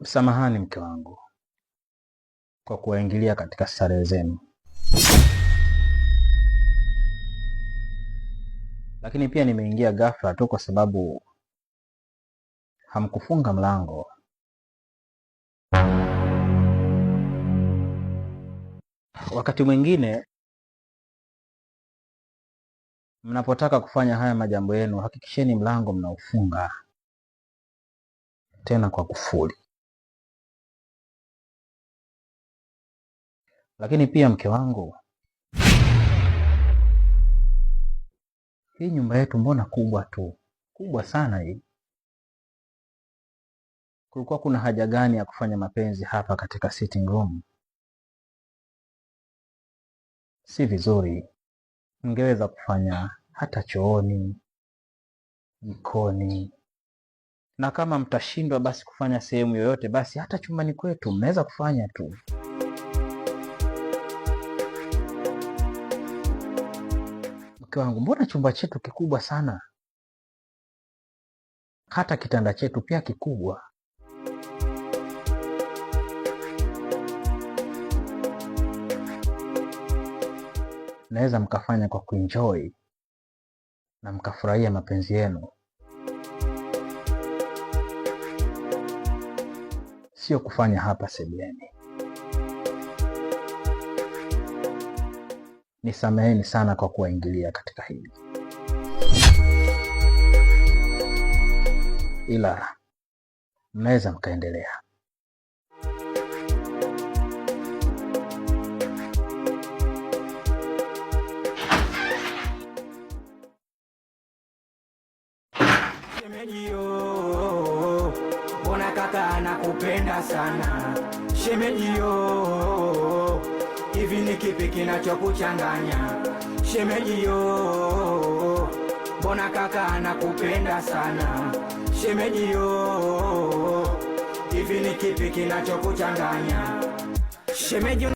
Samahani mke wangu kwa kuwaingilia katika starehe zenu, lakini pia nimeingia ghafla tu kwa sababu hamkufunga mlango. Wakati mwingine mnapotaka kufanya haya majambo yenu, hakikisheni mlango mnaufunga, tena kwa kufuli. Lakini pia mke wangu, hii nyumba yetu mbona kubwa tu, kubwa sana hii. Kulikuwa kuna haja gani ya kufanya mapenzi hapa katika sitting room? Si vizuri. Mngeweza kufanya hata chooni, jikoni, na kama mtashindwa basi kufanya sehemu yoyote, basi hata chumbani kwetu mnaweza kufanya tu. Mke wangu, mbona chumba chetu kikubwa sana? Hata kitanda chetu pia kikubwa. Naweza mkafanya kwa kuenjoy na mkafurahia mapenzi yenu, sio kufanya hapa sebuleni. Nisameheni sana kwa kuwaingilia katika hili, ila mnaweza mkaendelea. Shemejio, mbona kaka anakupenda sana? Shemejio, hivi ni kipi kinachokuchanganya? Shemejio, mbona kaka anakupenda sana? Shemejio, hivi ni kipi kinachokuchanganya? Shemejio